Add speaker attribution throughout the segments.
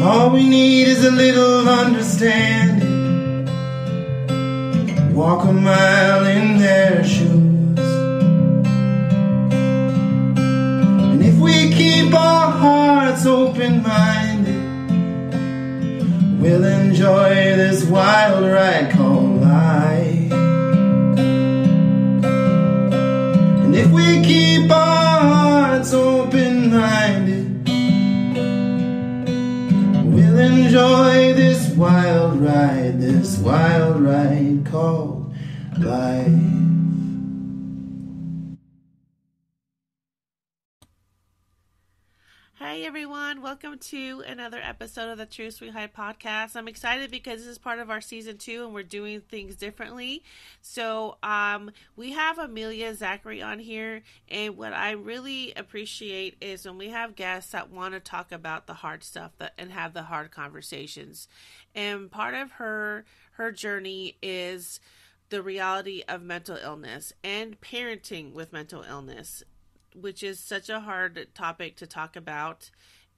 Speaker 1: All we need is a little understanding. Walk a mile in their shoes. And if we keep our hearts open-minded, we'll enjoy this wild ride called life. And if we keep our hearts open-minded, we'll enjoy this wild ride called life.
Speaker 2: Hi everyone, welcome to another episode of the True Sweet High podcast. I'm excited because this is part of our season 2 and we're doing things differently. So we have Amelia Zachry on here, and what I really appreciate is when we have guests that want to talk about the hard stuff and have the hard conversations. And part of her journey is the reality of mental illness and parenting with mental illness, which is such a hard topic to talk about.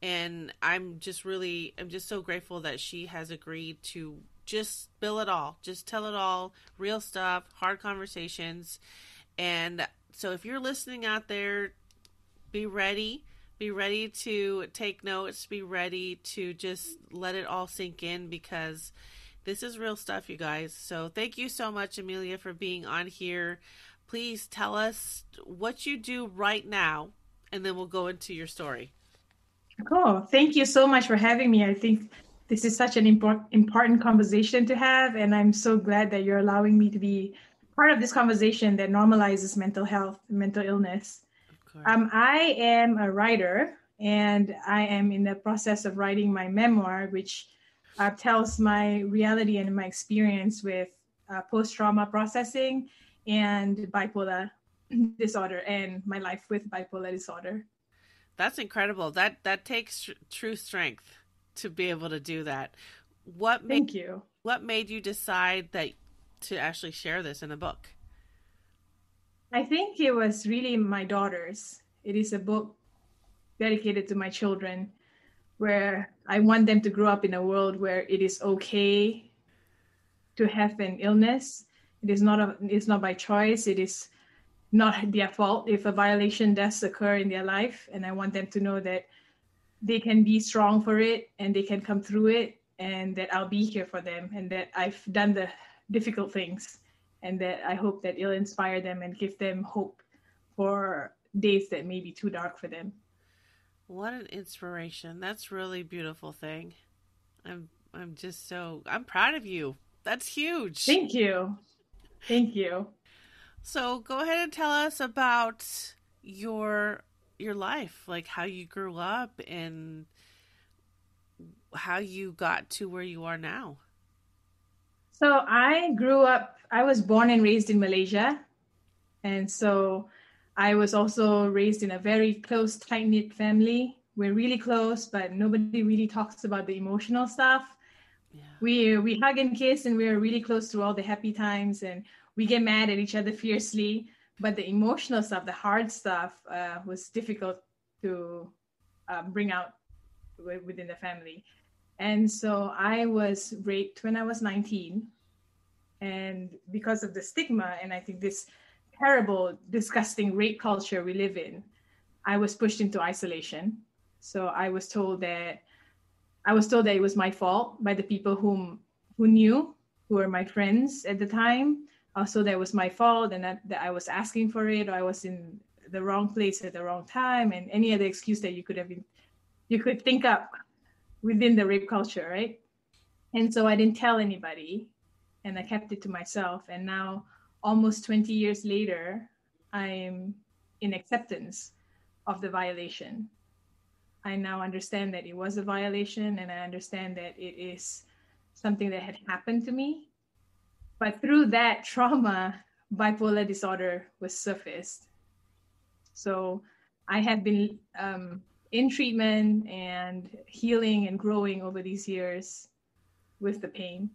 Speaker 2: And I'm just so grateful that she has agreed to just spill it all, just tell it all, real stuff, hard conversations. And so if you're listening out there, be ready to take notes, be ready to just let it all sink in, because this is real stuff, you guys. So thank you so much, Amelia, for being on here. Please tell us what you do right now, and then we'll go into your story.
Speaker 3: Cool. Thank you so much for having me. I think this is such an important conversation to have, and I'm so glad that you're allowing me to be part of this conversation that normalizes mental health and mental illness. I am a writer, and I am in the process of writing my memoir, which tells my reality and my experience with post-trauma processing and bipolar disorder, and my life with bipolar disorder.
Speaker 2: That's incredible. That takes true strength to be able to do that. What made you decide that to actually share this in a book?
Speaker 3: I think it was really my daughters. It is a book dedicated to my children, where I want them to grow up in a world where it is okay to have an illness. It's not by choice. It is not their fault if a violation does occur in their life. And I want them to know that they can be strong for it and they can come through it, and that I'll be here for them, and that I've done the difficult things, and that I hope that it'll inspire them and give them hope for days that may be too dark for them.
Speaker 2: What an inspiration. That's really beautiful thing. I'm proud of you. That's huge.
Speaker 3: Thank you.
Speaker 2: So go ahead and tell us about your life, like how you grew up and how you got to where you are now.
Speaker 3: So I was born and raised in Malaysia. And so I was also raised in a very close, tight-knit family. We're really close, but nobody really talks about the emotional stuff. Yeah. We hug and kiss, and we're really close through all the happy times, and we get mad at each other fiercely. But the emotional stuff, the hard stuff, was difficult to bring out within the family. And so I was raped when I was 19. And because of the stigma, and I think this terrible, disgusting rape culture we live in, I was pushed into isolation. So I was told that it was my fault by the people who knew, who were my friends at the time. Also, that it was my fault, and that I was asking for it, or I was in the wrong place at the wrong time, and any other excuse that you could think up within the rape culture, right? And so I didn't tell anybody, and I kept it to myself. And now, almost 20 years later, I'm in acceptance of the violation. I now understand that it was a violation, and I understand that it is something that had happened to me. But through that trauma, bipolar disorder was surfaced. So I have been in treatment and healing and growing over these years with the pain.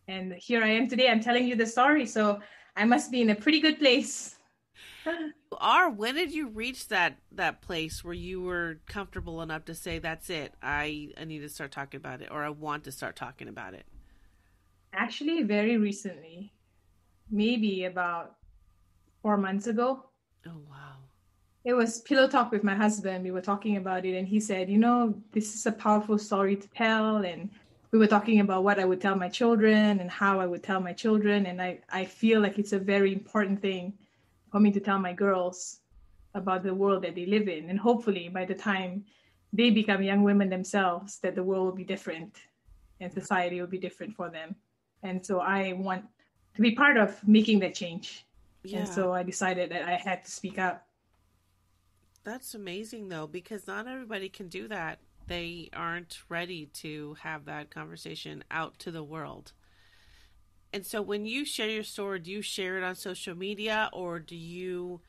Speaker 3: And here I am today. I'm telling you the story. So I must be in a pretty good place.
Speaker 2: You are. When did you reach that place where you were comfortable enough to say, that's it, I need to start talking about it, or I want to start talking about it?
Speaker 3: Actually, very recently, maybe about 4 months ago.
Speaker 2: Oh, wow.
Speaker 3: It was pillow talk with my husband. We were talking about it, and he said, this is a powerful story to tell. And we were talking about what I would tell my children and how I would tell my children. And I feel like it's a very important thing for me to tell my girls about the world that they live in. And hopefully, by the time they become young women themselves, that the world will be different and society will be different for them. And so I want to be part of making that change.
Speaker 2: Yeah.
Speaker 3: And so I decided that I had to speak up.
Speaker 2: That's amazing, though, because not everybody can do that. They aren't ready to have that conversation out to the world. And so when you share your story, do you share it on social media, or do you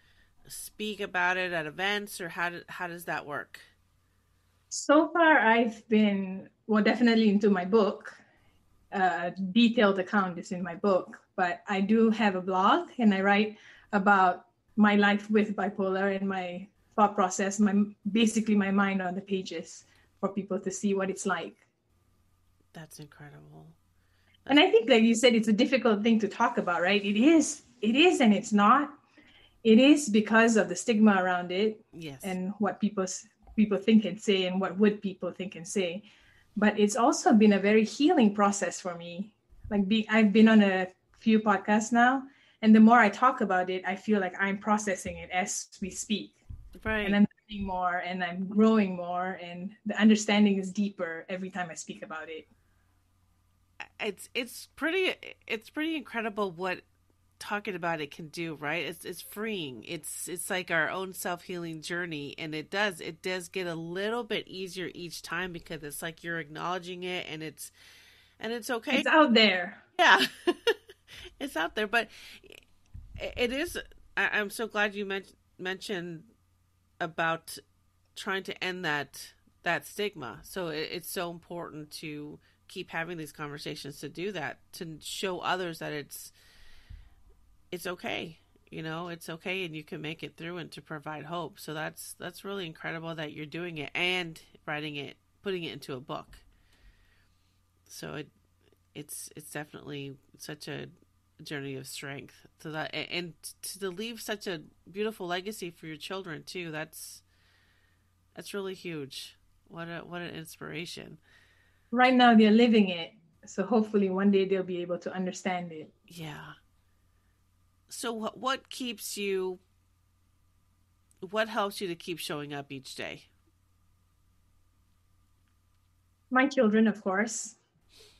Speaker 2: speak about it at events, or how does that work?
Speaker 3: So far, I've been, definitely into my book. Detailed account is in my book, but I do have a blog, and I write about my life with bipolar and my thought process, basically my mind on the pages for people to see what it's like.
Speaker 2: That's incredible.
Speaker 3: And I think, like you said, it's a difficult thing to talk about, right? It is, and it's not. It is because of the stigma around it.
Speaker 2: Yes.
Speaker 3: And what people think and say, and what would people think and say. But it's also been a very healing process for me. I've been on a few podcasts now, and the more I talk about it, I feel like I'm processing it as we speak.
Speaker 2: Right.
Speaker 3: And I'm learning more, and I'm growing more, and the understanding is deeper every time I speak about it.
Speaker 2: It's pretty incredible what talking about it can do, right? It's freeing. It's like our own self-healing journey, and it does get a little bit easier each time, because it's like you're acknowledging it, and it's okay.
Speaker 3: It's out there.
Speaker 2: Yeah. It's out there, but it is. I'm so glad you mentioned about trying to end that stigma. So it's so important to keep having these conversations, to do that, to show others that it's okay. It's okay, and you can make it through, and to provide hope. So that's really incredible that you're doing it and writing it, putting it into a book. So it's definitely such a journey of strength, to that, and to leave such a beautiful legacy for your children too. That's really huge. What an inspiration.
Speaker 3: Right now they're living it, so hopefully one day they'll be able to understand it.
Speaker 2: Yeah. So what helps you to keep showing up each day?
Speaker 3: My children, of course,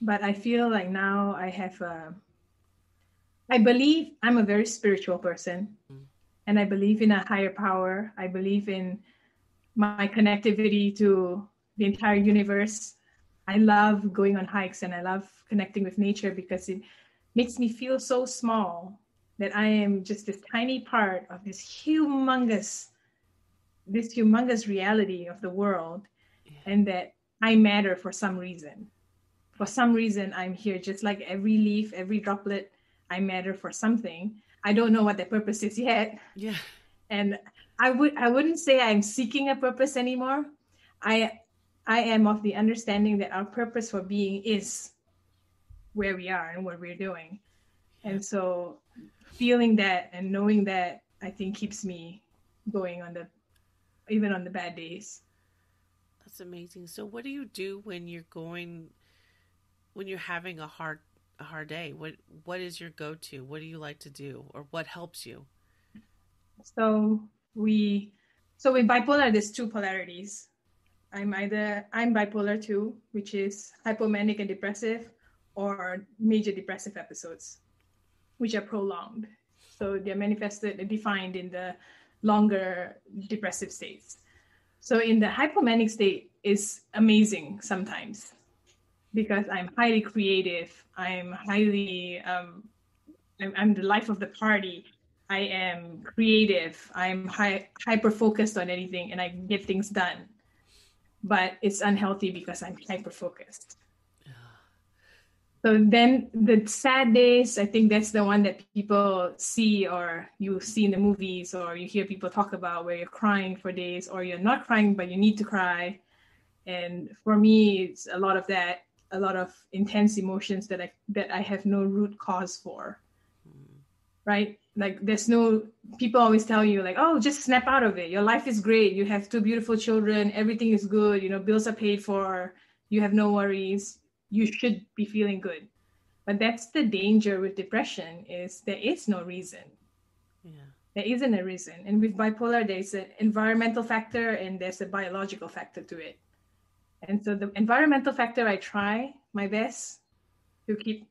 Speaker 3: but I feel like now I believe I'm a very spiritual person, and I believe in a higher power. I believe in my connectivity to the entire universe. I love going on hikes, and I love connecting with nature, because it makes me feel so small, that I am just this tiny part of this humongous reality of the world. Yeah. And that I matter for some reason. For some reason, I'm here, just like every leaf, every droplet. I matter for something. I don't know what the purpose is yet.
Speaker 2: Yeah.
Speaker 3: And I wouldn't say I'm seeking a purpose anymore. I am of the understanding that our purpose for being is where we are and what we're doing. Yeah. And so feeling that and knowing that, I think, keeps me going even on the bad days.
Speaker 2: That's amazing. So what do you do when you're having a hard day? What is your go-to? What do you like to do, or what helps you?
Speaker 3: So with bipolar, there's two polarities. I'm bipolar 2, which is hypomanic and depressive, or major depressive episodes, which are prolonged. So they're manifested and defined in the longer depressive states. So in the hypomanic state is amazing sometimes, because I'm highly creative. I'm highly, I'm the life of the party. I am creative. I'm hyper focused on anything, and I get things done. But it's unhealthy because I'm hyper focused. So then the sad days, I think that's the one that people see, or you see in the movies, or you hear people talk about, where you're crying for days, or you're not crying, but you need to cry. And for me, it's a lot of that, a lot of intense emotions that I have no root cause for. Right? Like there's no, people always tell you like, oh, just snap out of it. Your life is great. You have two beautiful children. Everything is good. Bills are paid for. You have no worries. You should be feeling good. But that's the danger with depression, is there is no reason.
Speaker 2: Yeah.
Speaker 3: There isn't a reason. And with bipolar, there's an environmental factor and there's a biological factor to it. And so the environmental factor, I try my best to keep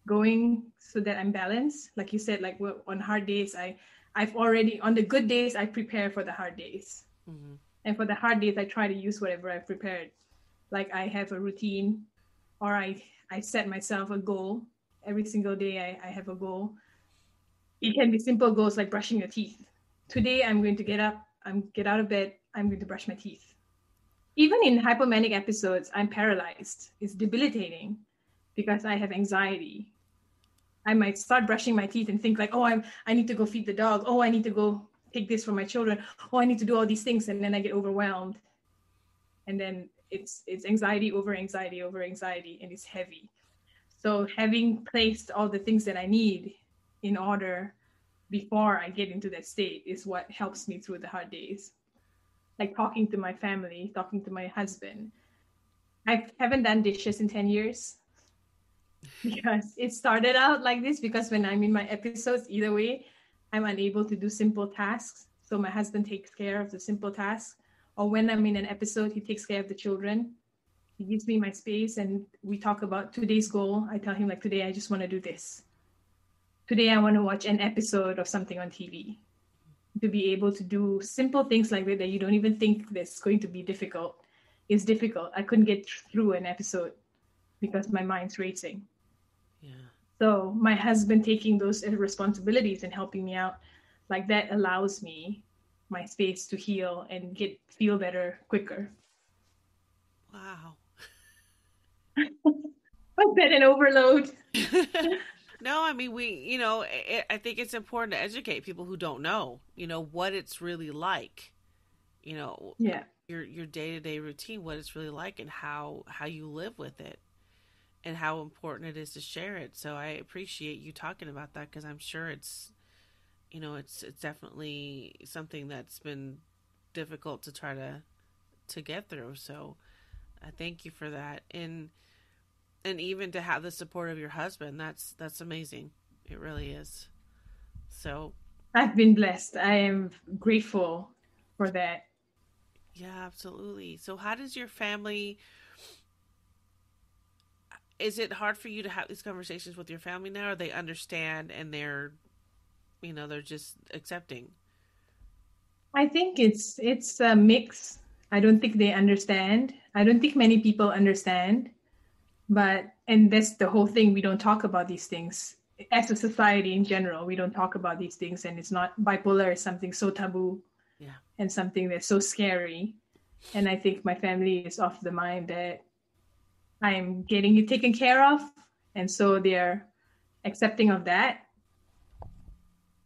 Speaker 3: going so that I'm balanced. Like you said, like on hard days, I've already, on the good days, I prepare for the hard days. Mm-hmm. And for the hard days, I try to use whatever I've prepared. Like I have a routine, or I set myself a goal. Every single day I have a goal. It can be simple goals like brushing your teeth. Today I'm going to get up, get out of bed, I'm going to brush my teeth. Even in hypomanic episodes, I'm paralyzed. It's debilitating because I have anxiety. I might start brushing my teeth and think like, oh, I need to go feed the dog. Oh, I need to go take this for my children. Oh, I need to do all these things. And then I get overwhelmed. And then it's anxiety over anxiety over anxiety, and it's heavy. So having placed all the things that I need in order before I get into that state is what helps me through the hard days. Like talking to my family, talking to my husband. I haven't done dishes in 10 years because it started out like this, because when I'm in my episodes, either way, I'm unable to do simple tasks. So my husband takes care of the simple tasks. Or when I'm in an episode, he takes care of the children. He gives me my space and we talk about today's goal. I tell him like, today I just want to do this. Today I want to watch an episode of something on TV. To be able to do simple things like that you don't even think that's going to be difficult is difficult. I couldn't get through an episode because my mind's racing. Yeah. So my husband taking those responsibilities and helping me out, like that allows me my space to heal and feel better quicker.
Speaker 2: Wow.
Speaker 3: Was that an overload?
Speaker 2: No, I mean, I think it's important to educate people who don't know, what it's really like,
Speaker 3: yeah,
Speaker 2: your day-to-day routine, what it's really like, and how you live with it, and how important it is to share it. So I appreciate you talking about that, because I'm sure it's, it's definitely something that's been difficult to try to get through. So I thank you for that. And even to have the support of your husband, that's amazing. It really is. So
Speaker 3: I've been blessed. I am grateful for that.
Speaker 2: Yeah, absolutely. So how does your family, is it hard for you to have these conversations with your family now, or they understand and they're just accepting?
Speaker 3: I think it's a mix. I don't think they understand. I don't think many people understand. And that's the whole thing. We don't talk about these things as a society in general. We don't talk about these things, and it's not, bipolar is something so taboo, and something that's so scary. And I think my family is of the mind that I'm getting it taken care of, and so they're accepting of that.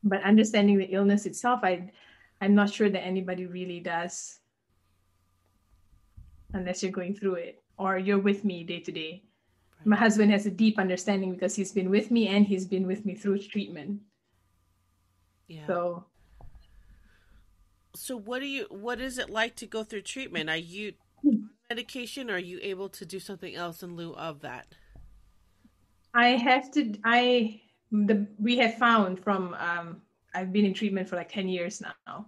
Speaker 3: But understanding the illness itself, I'm not sure that anybody really does, unless you're going through it or you're with me day to day. My husband has a deep understanding because he's been with me and he's been with me through treatment.
Speaker 2: Yeah. So what is it like to go through treatment? Are you on medication, or are you able to do something else in lieu of that?
Speaker 3: We have found from, I've been in treatment for like 10 years now.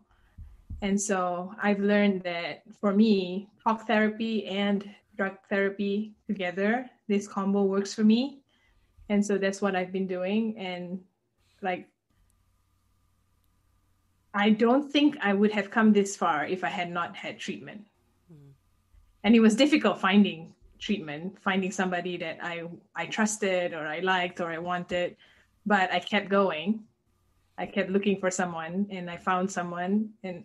Speaker 3: And so I've learned that for me, talk therapy and drug therapy together, this combo works for me. And so that's what I've been doing. And like, I don't think I would have come this far if I had not had treatment. Mm-hmm. And it was difficult finding treatment, finding somebody that I trusted or I liked or I wanted, but I kept going. I kept looking for someone, and I found someone, and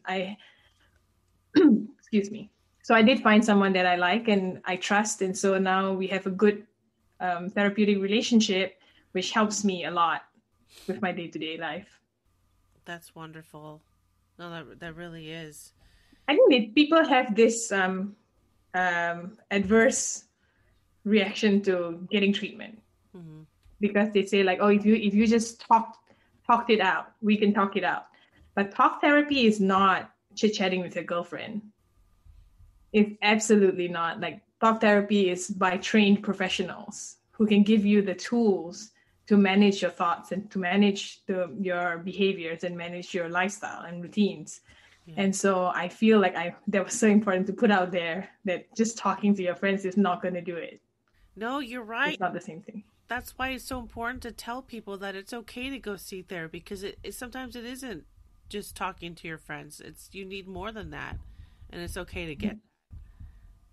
Speaker 3: excuse me. So I did find someone that I like and I trust. And so now we have a good therapeutic relationship, which helps me a lot with my day-to-day life.
Speaker 2: That's wonderful. No, that really is.
Speaker 3: I think that people have this adverse reaction to getting treatment
Speaker 2: Mm-hmm.
Speaker 3: because they say like, oh, if you just talked it out, we can talk it out. But talk therapy is not chit-chatting with your girlfriend. It's absolutely not. Like, talk therapy is by trained professionals who can give you the tools to manage your thoughts and to manage your behaviors and manage your lifestyle and routines.
Speaker 2: Yeah.
Speaker 3: And so I feel like that was so important to put out there, that just talking to your friends is not going to do it.
Speaker 2: No, you're right.
Speaker 3: It's not the same thing.
Speaker 2: That's why it's so important to tell people that it's okay to go see therapy, because it sometimes it isn't just talking to your friends. You need more than that, and it's okay to get.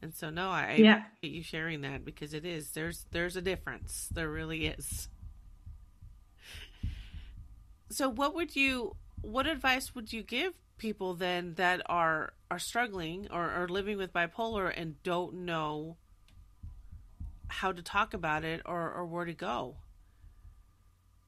Speaker 2: And so, no, I appreciate you sharing that, because it is. There's a difference. There really is. So what advice would you give people then that are struggling or are living with bipolar and don't know how to talk about it or where to go?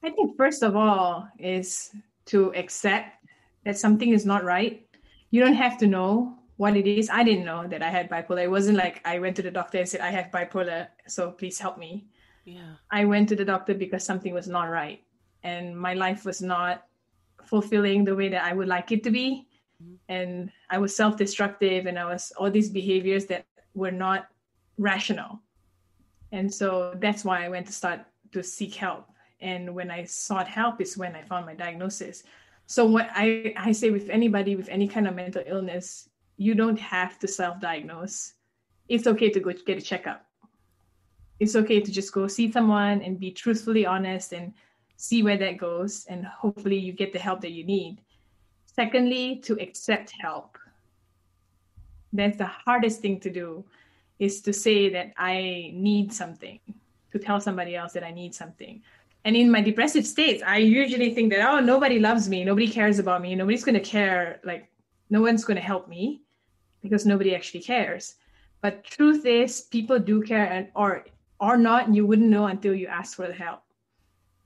Speaker 3: I think first of all is to accept that something is not right. You don't have to know what it is. I didn't know that I had bipolar. It wasn't like I went to the doctor and said, I have bipolar, so please help me.
Speaker 2: Yeah.
Speaker 3: I went to the doctor because something was not right. And my life was not fulfilling the way that I would like it to be. Mm-hmm. And I was self-destructive, and I was all these behaviors that were not rational. And so that's why I went to start to seek help. And when I sought help is when I found my diagnosis. So what I say with anybody with any kind of mental illness, you don't have to self-diagnose. It's okay to go get a checkup. It's okay to just go see someone and be truthfully honest and see where that goes. And hopefully you get the help that you need. Secondly, to accept help. That's the hardest thing to do, is to say that I need something, to tell somebody else that I need something. And in my depressive states, I usually think that, oh, nobody loves me. Nobody cares about me. Nobody's going to care. Like, no one's going to help me because nobody actually cares. But truth is, people do care, and or not, you wouldn't know until you ask for the help.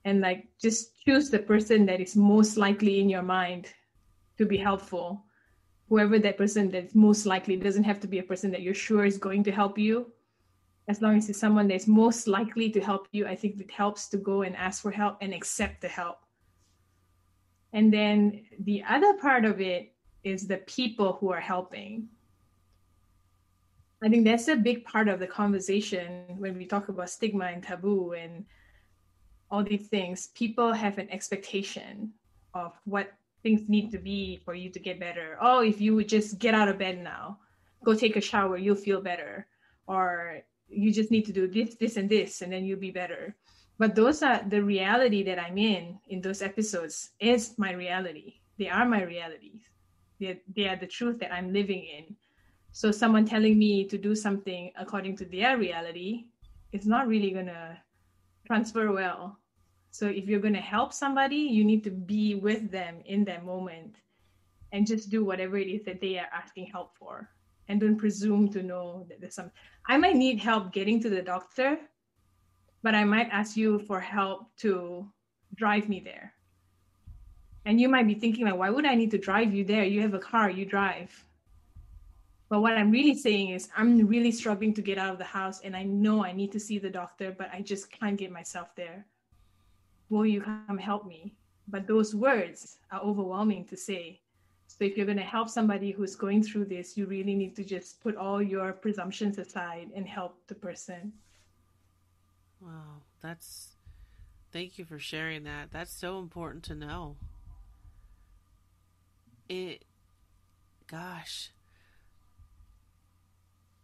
Speaker 3: And like, just choose the person that is most likely in your mind to be helpful. Whoever that person that's most likely, doesn't have to be a person that you're sure is going to help you. As long as it's someone that's most likely to help you, I think it helps to go and ask for help and accept the help. And then the other part of it is the people who are helping. I think that's a big part of the conversation when we talk about stigma and taboo and all these things. People have an expectation of what things need to be for you to get better. Oh, if you would just get out of bed now, go take a shower, you'll feel better. Or you just need to do this, and this, and then you'll be better. But those are the reality that I'm in those episodes is my reality. They are my realities. They are the truth that I'm living in. So someone telling me to do something according to their reality is not really going to transfer well. So if you're going to help somebody, you need to be with them in that moment and just do whatever it is that they are asking help for. And don't presume to know that there's some. I might need help getting to the doctor, but I might ask you for help to drive me there. And you might be thinking, like, why would I need to drive you there? You have a car, you drive. But what I'm really saying is I'm really struggling to get out of the house, and I know I need to see the doctor, but I just can't get myself there. Will you come help me? But those words are overwhelming to say. So if you're going to help somebody who's going through this, you really need to just put all your presumptions aside and help the person.
Speaker 2: Wow, thank you for sharing that. That's so important to know. Gosh.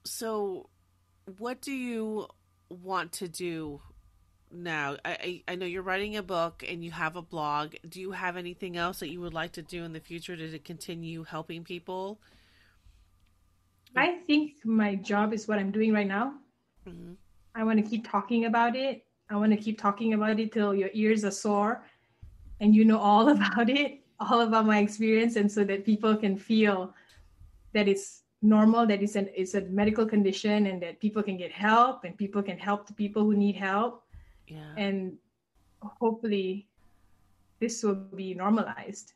Speaker 2: So what do you want to do now? I know you're writing a book and you have a blog. Do you have anything else that you would like to do in the future to continue helping people?
Speaker 3: I think my job is what I'm doing right now. Mm-hmm. I want to keep talking about it. I want to keep talking about it till your ears are sore and you know all about it, all about my experience, and so that people can feel that it's normal, that it's a medical condition, and that people can get help and people can help the people who need help.
Speaker 2: Yeah.
Speaker 3: And hopefully this will be normalized.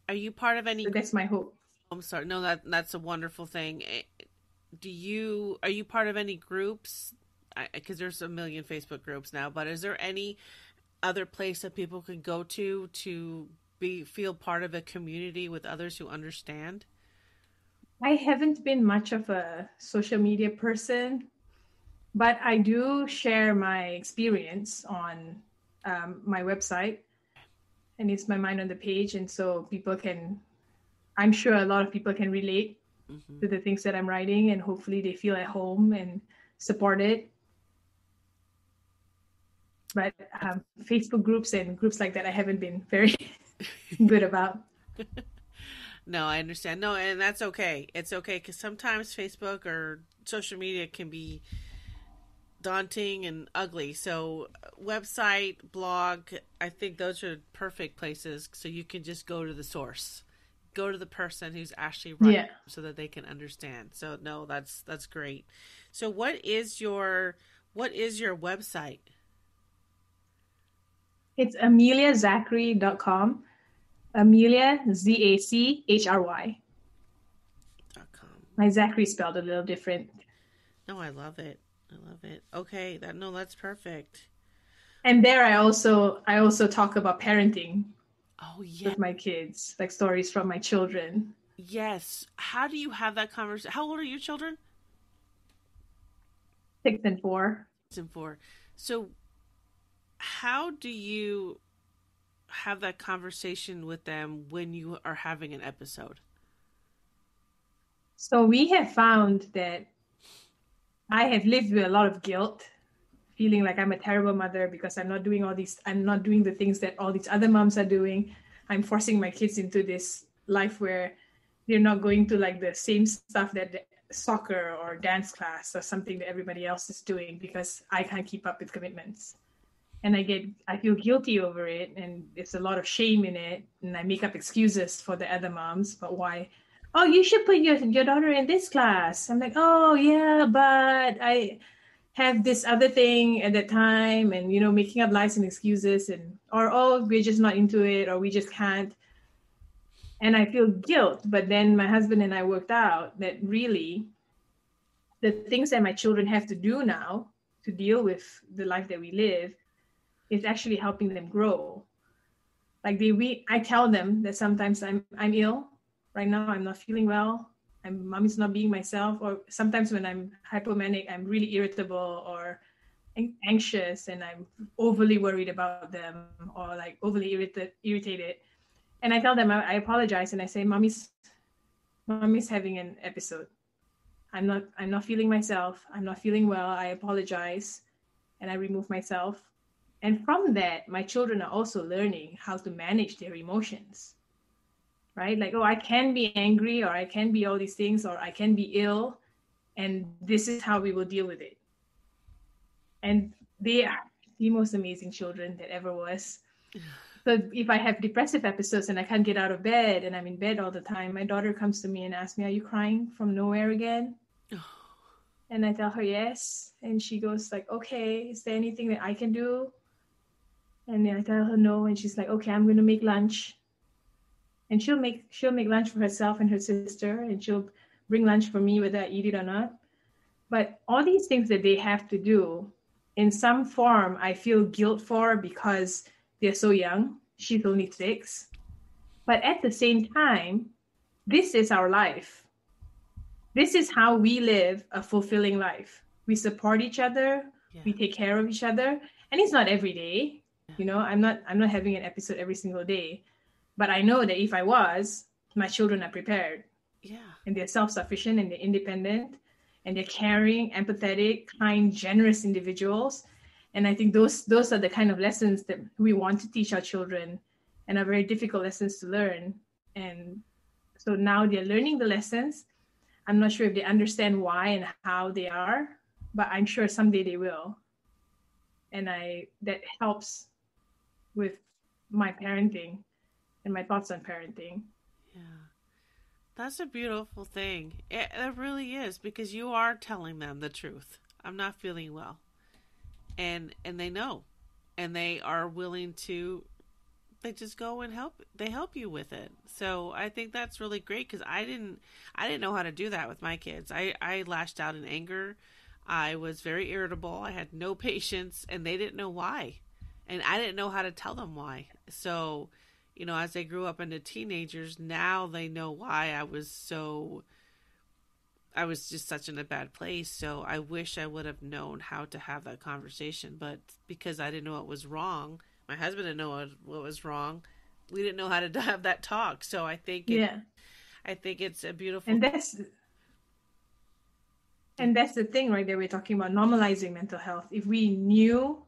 Speaker 2: Are you part of any?
Speaker 3: So that's my hope.
Speaker 2: I'm sorry. No, that's a wonderful thing. Are you part of any groups? Because there's a million Facebook groups now, but is there any other place that people can go to feel part of a community with others who understand?
Speaker 3: I haven't been much of a social media person, but I do share my experience on my website, and it's my mind on the page. And so I'm sure a lot of people can relate to the things that I'm writing, and hopefully they feel at home and support it. But Facebook groups and groups like that, I haven't been very good about.
Speaker 2: No, I understand. No, and that's okay. It's okay because sometimes Facebook or social media can be daunting and ugly. So, website, blog, I think those are perfect places so you can just go to the source. Go to the person who's actually writing so that they can understand. So, no, that's great. So, what is your website?
Speaker 3: It's ameliazachry.com. Amelia, Zachry.
Speaker 2: .com.
Speaker 3: My Zachry spelled a little different.
Speaker 2: No, I love it. I love it. Okay, that's perfect.
Speaker 3: And there I also talk about parenting.
Speaker 2: Oh, yeah.
Speaker 3: With my kids, like stories from my children.
Speaker 2: Yes. How do you have that conversation? How old are your children?
Speaker 3: 6 and 4.
Speaker 2: 6 and 4. So how do you have that conversation with them when you are having an episode?
Speaker 3: So we have found that I have lived with a lot of guilt, feeling like I'm a terrible mother because I'm not doing the things that all these other moms are doing. I'm forcing my kids into this life where they're not going to like the same stuff that soccer or dance class or something that everybody else is doing because I can't keep up with commitments. And I feel guilty over it, and there's a lot of shame in it, and I make up excuses for the other moms about why. Oh, you should put your daughter in this class. I'm like, oh yeah, but I have this other thing at that time, and making up lies and excuses, or oh, we're just not into it, or we just can't. And I feel guilt. But then my husband and I worked out that really the things that my children have to do now to deal with the life that we live is actually helping them grow. Like I tell them that sometimes I'm ill right now. I'm not feeling well. Mommy's not being myself. Or sometimes when I'm hypomanic, I'm really irritable or anxious, and I'm overly worried about them, or like overly irritated. And I tell them I apologize, and I say, mommy's having an episode. I'm not feeling myself. I'm not feeling well. I apologize, and I remove myself. And from that, my children are also learning how to manage their emotions, right? Like, oh, I can be angry, or I can be all these things, or I can be ill, and this is how we will deal with it. And they are the most amazing children that ever was. So if I have depressive episodes and I can't get out of bed and I'm in bed all the time, my daughter comes to me and asks me, are you crying from nowhere again? And I tell her yes. And she goes like, okay, is there anything that I can do? And I tell her no. And she's like, okay, I'm going to make lunch. And she'll make lunch for herself and her sister. And she'll bring lunch for me whether I eat it or not. But all these things that they have to do, in some form, I feel guilt for because they're so young. She's only 6. But at the same time, this is our life. This is how we live a fulfilling life. We support each other. Yeah. We take care of each other. And it's not every day. I'm not having an episode every single day. But I know that if I was, my children are prepared.
Speaker 2: Yeah.
Speaker 3: And they're self-sufficient and they're independent. And they're caring, empathetic, kind, generous individuals. And I think those are the kind of lessons that we want to teach our children, and are very difficult lessons to learn. And so now they're learning the lessons. I'm not sure if they understand why and how they are, but I'm sure someday they will. And that helps with my parenting and my thoughts on parenting.
Speaker 2: Yeah. That's a beautiful thing. It really is, because you are telling them the truth. I'm not feeling well. And they know. And they are willing to, they just go and help you with it. So I think that's really great, because I didn't know how to do that with my kids. I lashed out in anger. I was very irritable. I had no patience, and they didn't know why. And I didn't know how to tell them why. So, as they grew up into teenagers, now they know why I was just such in a bad place. So I wish I would have known how to have that conversation. But because I didn't know what was wrong, my husband didn't know what was wrong, we didn't know how to have that talk. So I think it's a beautiful.
Speaker 3: And that's the thing, right, that we're talking about, normalizing mental health. If we knew,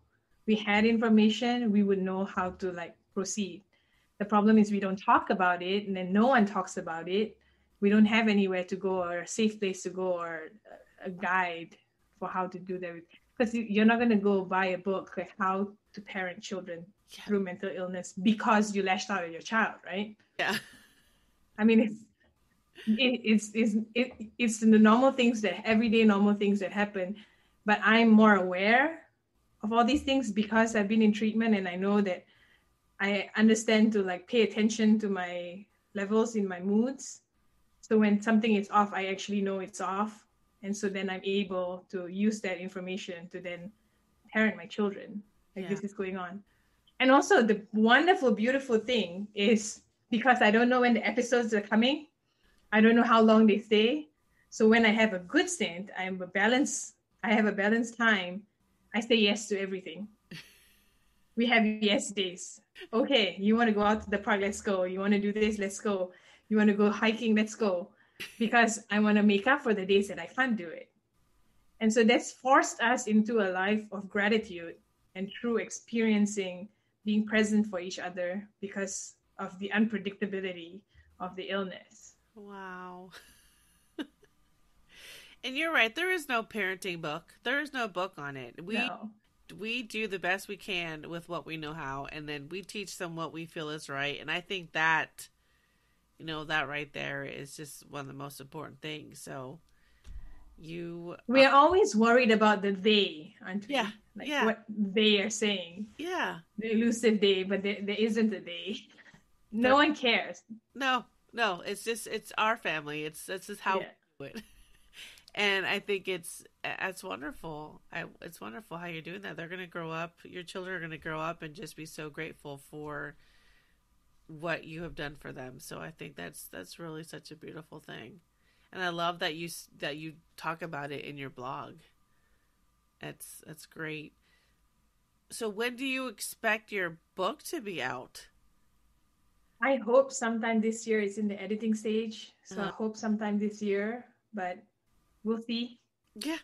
Speaker 3: we had information, we would know how to proceed. The problem is we don't talk about it, and then no one talks about it. We don't have anywhere to go, or a safe place to go, or a guide for how to do that. Because you're not going to go buy a book like how to parent children through mental illness because you lashed out at your child, right?
Speaker 2: Yeah.
Speaker 3: I mean, it's the normal things, that everyday normal things that happen. But I'm more aware of all these things because I've been in treatment, and I know that I understand to pay attention to my levels in my moods. So when something is off, I actually know it's off. And so then I'm able to use that information to then parent my children. This is going on. And also the wonderful, beautiful thing is, because I don't know when the episodes are coming, I don't know how long they stay. So when I have a good stint, I have a balanced time, I say yes to everything. We have yes days. Okay, you want to go out to the park, let's go. You want to do this, let's go. You want to go hiking, let's go. Because I want to make up for the days that I can't do it. And so that's forced us into a life of gratitude and through experiencing being present for each other because of the unpredictability of the illness.
Speaker 2: Wow. And you're right. There is no parenting book. There is no book on it. We do the best we can with what we know how, and then we teach them what we feel is right. And I think that, that right there is just one of the most important things. So we're
Speaker 3: always worried about the they, aren't we?
Speaker 2: Yeah.
Speaker 3: What they are saying.
Speaker 2: Yeah.
Speaker 3: The elusive they, but there isn't a they. No one cares.
Speaker 2: No. It's our family. This is how we do it. And I think it's wonderful. It's wonderful how you're doing that. They're going to grow up. Your children are going to grow up and just be so grateful for what you have done for them. So I think that's really such a beautiful thing. And I love that you talk about it in your blog. That's great. So when do you expect your book to be out?
Speaker 3: I hope sometime this year. It's in the editing stage. So I hope sometime this year, but we'll see.
Speaker 2: Yeah.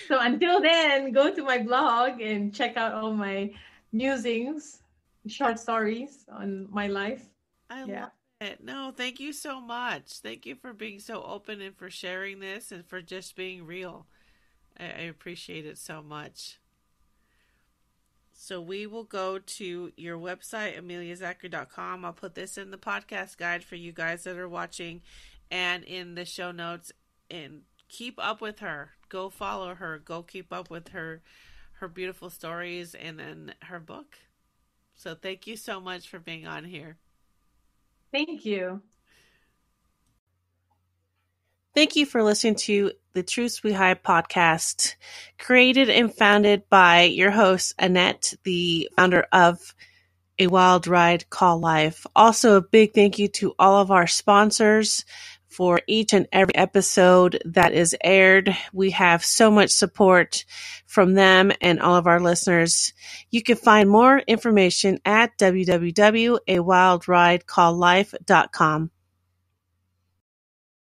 Speaker 3: So until then, go to my blog and check out all my musings, short stories on my life.
Speaker 2: I love it. No, thank you so much. Thank you for being so open and for sharing this and for just being real. I appreciate it so much. So we will go to your website, ameliazachry.com. I'll put this in the podcast guide for you guys that are watching and in the show notes. And keep up with her. Go follow her. Go keep up with her beautiful stories and then her book. So thank you so much for being on here.
Speaker 3: Thank you.
Speaker 2: Thank you for listening to the Truths We Hide podcast, created and founded by your host, Annette, the founder of A Wild Ride Called Life. Also, a big thank you to all of our sponsors for each and every episode that is aired. We have so much support from them and all of our listeners. You can find more information at www.awildridecalledlife.com.